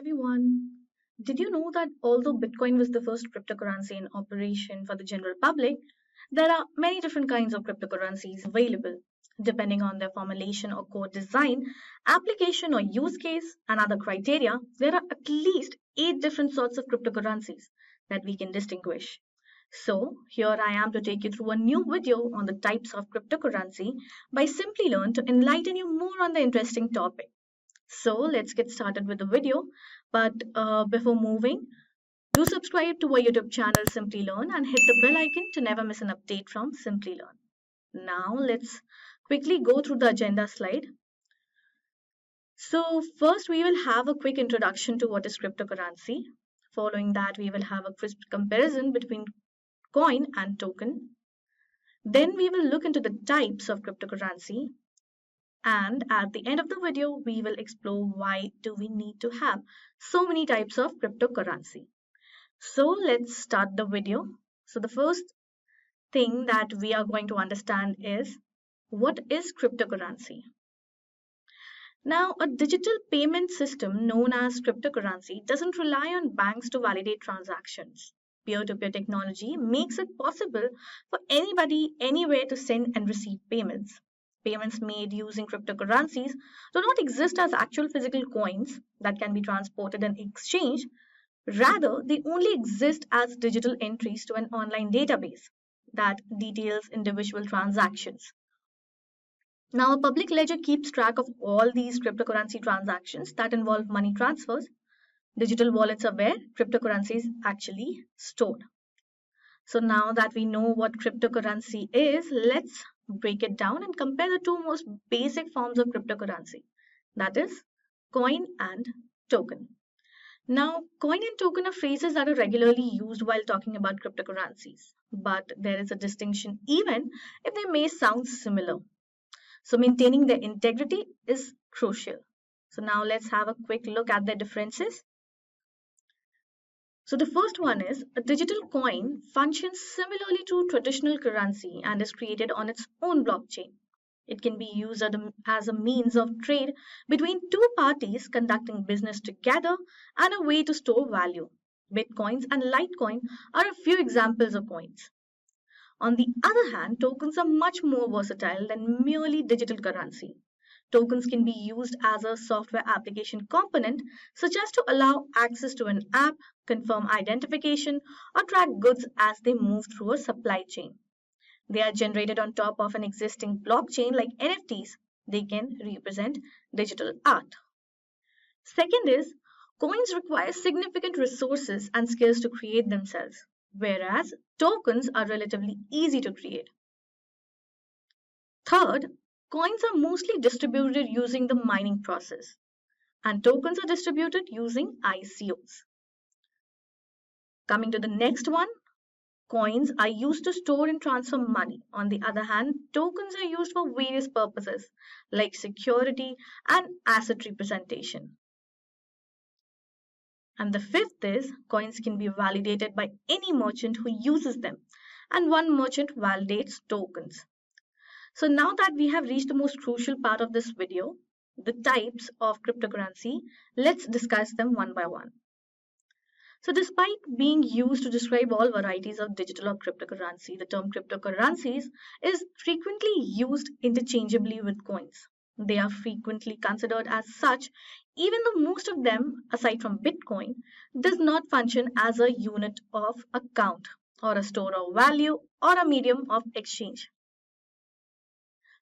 everyone. Did you know that although Bitcoin was the first cryptocurrency in operation for the general public, there are many different kinds of cryptocurrencies available. Depending on their formulation or code design, application or use case, and other criteria, there are at least 8 different sorts of cryptocurrencies that we can distinguish. So, here I am to take you through a new video on the types of cryptocurrency by Simplilearn to enlighten you more on the interesting topic. So let's get started with the video. But before moving, do subscribe to our YouTube channel Simplilearn and hit the bell icon to never miss an update from Simplilearn. Now let's quickly go through the agenda slide. So first we will have a quick introduction to what is cryptocurrency. Following that we will have a crisp comparison between coin and token. Then we will look into the types of cryptocurrency. And at the end of the video, we will explore why do we need to have so many types of cryptocurrency. So let's start the video. So the first thing that we are going to understand is what is cryptocurrency? Now, a digital payment system known as cryptocurrency doesn't rely on banks to validate transactions. Peer-to-peer technology makes it possible for anybody, anywhere to send and receive payments. Payments made using cryptocurrencies do not exist as actual physical coins that can be transported and exchanged. Rather, they only exist as digital entries to an online database that details individual transactions. Now, a public ledger keeps track of all these cryptocurrency transactions that involve money transfers. Digital wallets are where cryptocurrency is actually stored. So now that we know what cryptocurrency is, let's break it down and compare the two most basic forms of cryptocurrency, that is coin and token. Now, coin and token are phrases that are regularly used while talking about cryptocurrencies, but there is a distinction even if they may sound similar. So maintaining their integrity is crucial. So now let's have a quick look at the differences. So the first one is a digital coin functions similarly to traditional currency and is created on its own blockchain. It can be used as a means of trade between two parties conducting business together and a way to store value. Bitcoins and Litecoin are a few examples of coins. On the other hand, tokens are much more versatile than merely digital currency. Tokens can be used as a software application component, such as to allow access to an app, confirm identification, or track goods as they move through a supply chain. They are generated on top of an existing blockchain like NFTs. They can represent digital art. Second is, coins require significant resources and skills to create themselves, whereas tokens are relatively easy to create. Third, coins are mostly distributed using the mining process, and tokens are distributed using ICOs. Coming to the next one, coins are used to store and transfer money. On the other hand, tokens are used for various purposes like security and asset representation. And the fifth is, coins can be validated by any merchant who uses them, and one merchant validates tokens. So now that we have reached the most crucial part of this video, the types of cryptocurrency, let's discuss them one by one. So despite being used to describe all varieties of digital or cryptocurrency, the term cryptocurrencies is frequently used interchangeably with coins. They are frequently considered as such, even though most of them, aside from Bitcoin, does not function as a unit of account or a store of value or a medium of exchange.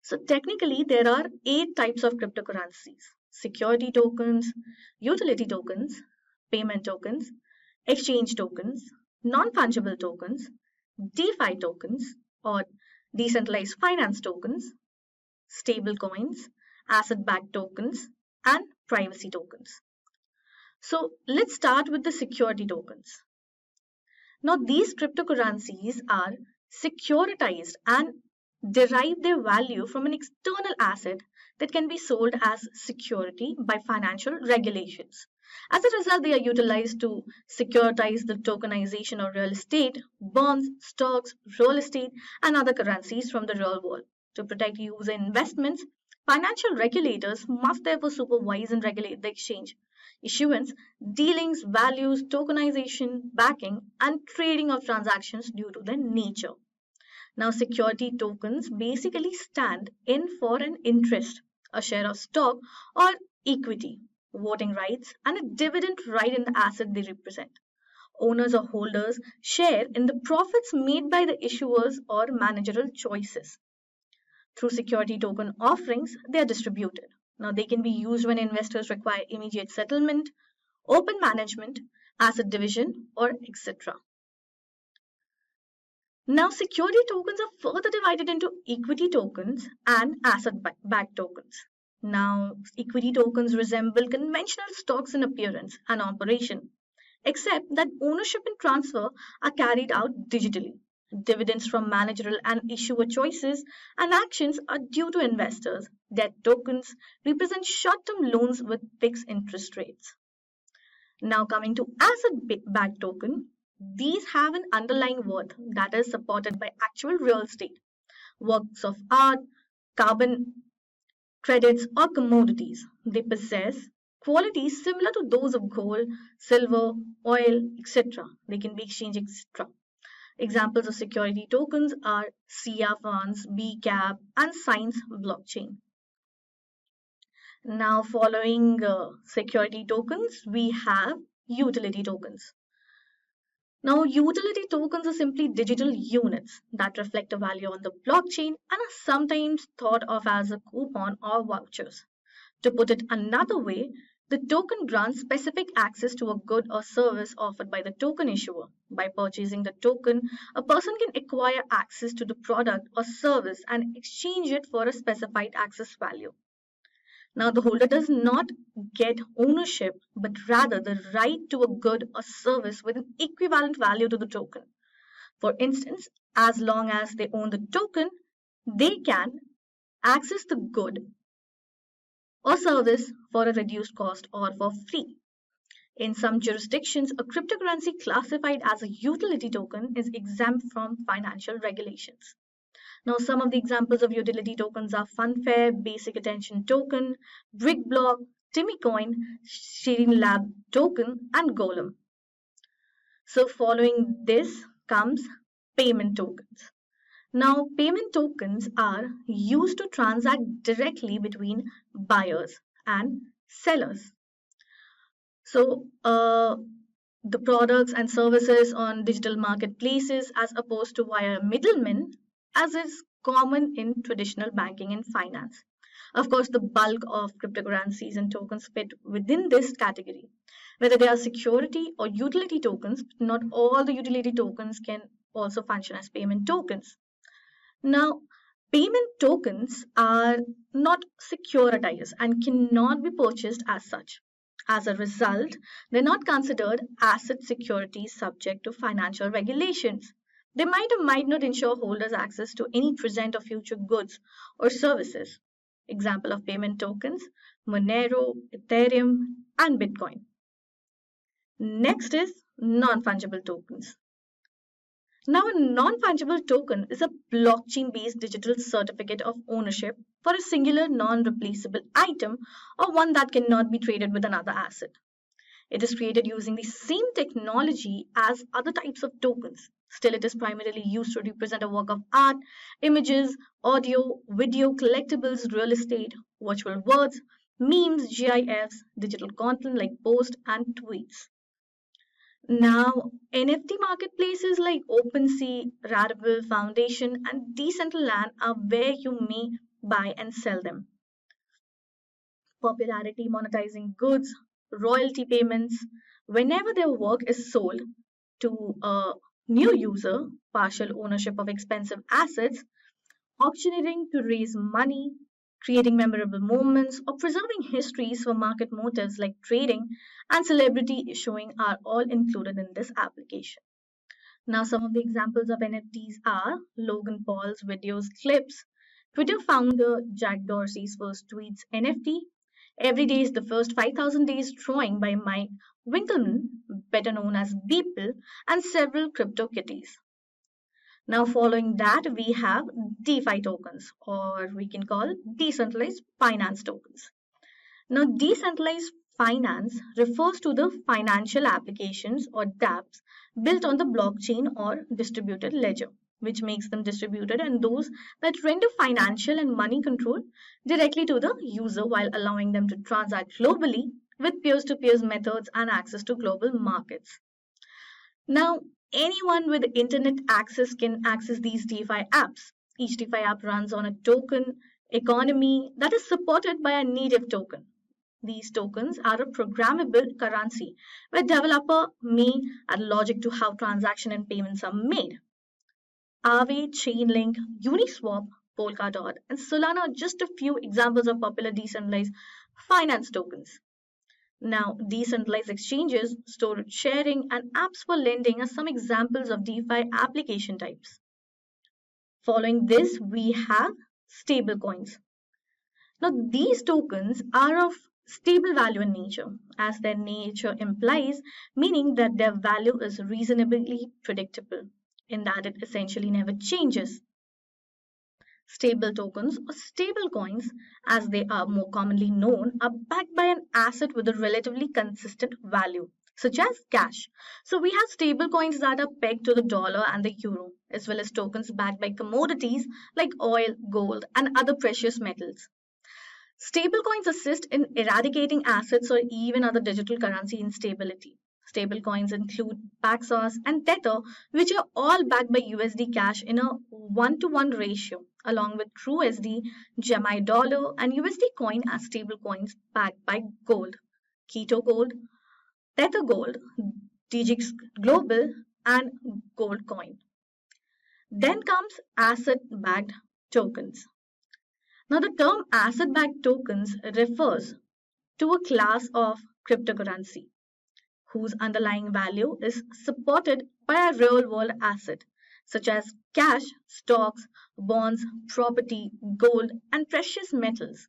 So technically, there are 8 types of cryptocurrencies: security tokens, utility tokens, payment tokens, exchange tokens, non-fungible tokens, DeFi tokens or decentralized finance tokens, stable coins, asset-backed tokens, and privacy tokens. So let's start with the security tokens. Now these cryptocurrencies are securitized and derive their value from an external asset that can be sold as security by financial regulations. As a result, they are utilized to securitize the tokenization of real estate, bonds, stocks, real estate, and other currencies from the real world. To protect user investments, financial regulators must therefore supervise and regulate the exchange. issuance, dealings, values, tokenization, backing, and trading of transactions due to their nature. Now, security tokens basically stand in for an interest, a share of stock or equity, voting rights, and a dividend right in the asset they represent. Owners or holders share in the profits made by the issuers or managerial choices. Through security token offerings, they are distributed. Now, they can be used when investors require immediate settlement, open management, asset division, or etc. Now, security tokens are further divided into equity tokens and asset-backed tokens. Now, equity tokens resemble conventional stocks in appearance and operation, except that ownership and transfer are carried out digitally. Dividends from managerial and issuer choices and actions are due to investors. Debt tokens represent short-term loans with fixed interest rates. Now coming to asset-backed token, these have an underlying worth that is supported by actual real estate, works of art, carbon credits, or commodities. They possess qualities similar to those of gold, silver, oil, etc. They can be exchanged, etc. Examples of security tokens are SIA funds, BCAP, and Science blockchain. Now, following security tokens, we have utility tokens. Now, utility tokens are simply digital units that reflect a value on the blockchain and are sometimes thought of as a coupon or vouchers. To put it another way, the token grants specific access to a good or service offered by the token issuer. By purchasing the token, a person can acquire access to the product or service and exchange it for a specified access value. Now, the holder does not get ownership, but rather the right to a good or service with an equivalent value to the token. For instance, as long as they own the token, they can access the good or service for a reduced cost or for free. In some jurisdictions, a cryptocurrency classified as a utility token is exempt from financial regulations. Now, some of the examples of utility tokens are Funfair, Basic Attention Token, BrickBlock, Timmycoin, Shirin Lab Token, and Golem. So, following this comes payment tokens. Now, payment tokens are used to transact directly between buyers and sellers. So, the products and services on digital marketplaces as opposed to via middlemen, as is common in traditional banking and finance. Of course, the bulk of cryptocurrencies and tokens fit within this category. Whether they are security or utility tokens, not all the utility tokens can also function as payment tokens. Now, payment tokens are not securitized and cannot be purchased as such. As a result, they're not considered asset securities subject to financial regulations. They might or might not ensure holders access to any present or future goods or services. Example of payment tokens, Monero, Ethereum, and Bitcoin. Next is non-fungible tokens. Now, a non-fungible token is a blockchain-based digital certificate of ownership for a singular non-replaceable item or one that cannot be traded with another asset. It is created using the same technology as other types of tokens. Still, it is primarily used to represent a work of art, images, audio, video, collectibles, real estate, virtual words, memes, GIFs, digital content like posts and tweets. Now, NFT marketplaces like OpenSea, Rarible Foundation, and Decentraland are where you may buy and sell them. Popularity, monetizing goods, royalty payments. Whenever their work is sold to a new user, partial ownership of expensive assets, auctioneering to raise money, creating memorable moments, or preserving histories for market motives like trading and celebrity issuing are all included in this application. Now, some of the examples of NFTs are Logan Paul's videos clips, Twitter founder Jack Dorsey's first tweets NFT, Every Day is the First 5,000 Days drawing by Mike Winkelmann, better known as Beeple, and several crypto kitties. Now, following that, we have DeFi tokens, or we can call decentralized finance tokens. Now, decentralized finance refers to the financial applications or dApps built on the blockchain or distributed ledger, which makes them distributed, and those that render financial and money control directly to the user while allowing them to transact globally with peer-to-peer methods and access to global markets. Now, anyone with internet access can access these DeFi apps. Each DeFi app runs on a token economy that is supported by a native token. These tokens are a programmable currency where developer may add logic to how transaction and payments are made. Aave, Chainlink, Uniswap, Polkadot, and Solana are just a few examples of popular decentralized finance tokens. Now, decentralized exchanges, storage sharing, and apps for lending are some examples of DeFi application types. Following this, we have stablecoins. Now, these tokens are of stable value in nature, as their nature implies, meaning that their value is reasonably predictable, in that it essentially never changes. Stable tokens or stable coins, as they are more commonly known, are backed by an asset with a relatively consistent value, such as cash. So we have stable coins that are pegged to the dollar and the euro, as well as tokens backed by commodities like oil, gold, and other precious metals. Stablecoins assist in eradicating assets or even other digital currency instability. Stablecoins include Paxos and Tether, which are all backed by USD cash in a 1-to-1 ratio, along with TrueSD, Gemini Dollar, and USD Coin as stablecoins backed by gold, Keto Gold, Tether Gold, DGX Global, and Gold Coin. Then comes asset-backed tokens. Now, the term asset-backed tokens refers to a class of cryptocurrency whose underlying value is supported by a real-world asset, such as cash, stocks, bonds, property, gold, and precious metals.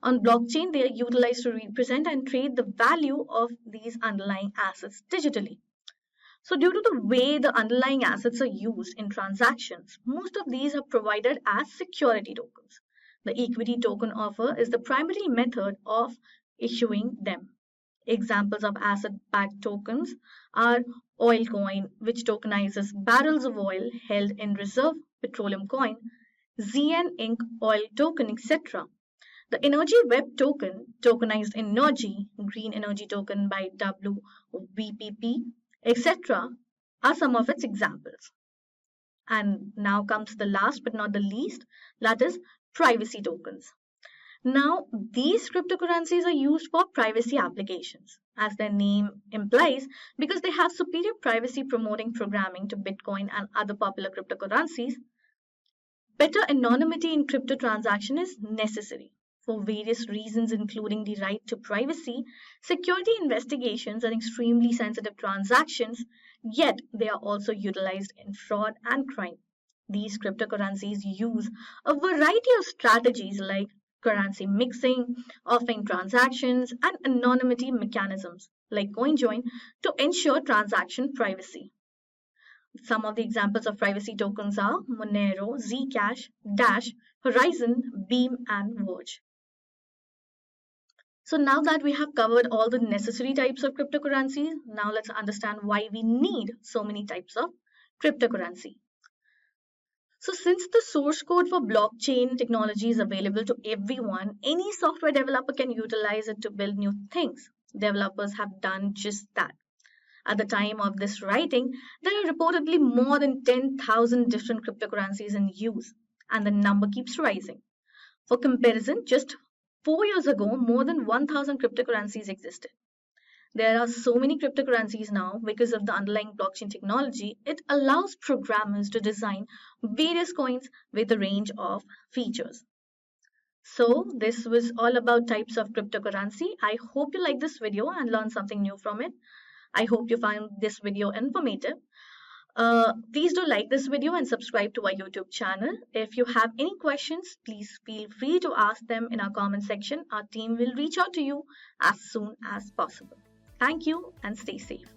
On blockchain, they are utilized to represent and trade the value of these underlying assets digitally. So due to the way the underlying assets are used in transactions, most of these are provided as security tokens. The equity token offer is the primary method of issuing them. Examples of asset-backed tokens are oil coin, which tokenizes barrels of oil held in reserve, petroleum coin, ZN Inc. oil token, etc. The energy web token, tokenized energy, green energy token by WVPP, etc. are some of its examples. And now comes the last but not the least, that is privacy tokens. Now, these cryptocurrencies are used for privacy applications, as their name implies, because they have superior privacy promoting programming to Bitcoin and other popular cryptocurrencies. Better anonymity in crypto transaction is necessary for various reasons, including the right to privacy, security investigations, and extremely sensitive transactions, yet they are also utilized in fraud and crime. These cryptocurrencies use a variety of strategies like currency mixing, offering transactions, and anonymity mechanisms like CoinJoin to ensure transaction privacy. Some of the examples of privacy tokens are Monero, Zcash, Dash, Horizon, Beam, and Verge. So now that we have covered all the necessary types of cryptocurrencies, now let's understand why we need so many types of cryptocurrency. So since the source code for blockchain technology is available to everyone, any software developer can utilize it to build new things. Developers have done just that. At the time of this writing, there are reportedly more than 10,000 different cryptocurrencies in use, and the number keeps rising. For comparison, just 4 years ago, more than 1,000 cryptocurrencies existed. There are so many cryptocurrencies now because of the underlying blockchain technology. It allows programmers to design various coins with a range of features. So this was all about types of cryptocurrency. I hope you like this video and learned something new from it. I hope you found this video informative. Please do like this video and subscribe to our YouTube channel. If you have any questions, please feel free to ask them in our comment section. Our team will reach out to you as soon as possible. Thank you and stay safe.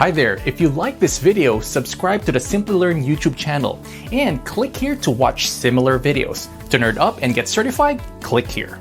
Hi there, if you like this video, subscribe to the Simplilearn YouTube channel and click here to watch similar videos. To nerd up and get certified, click here.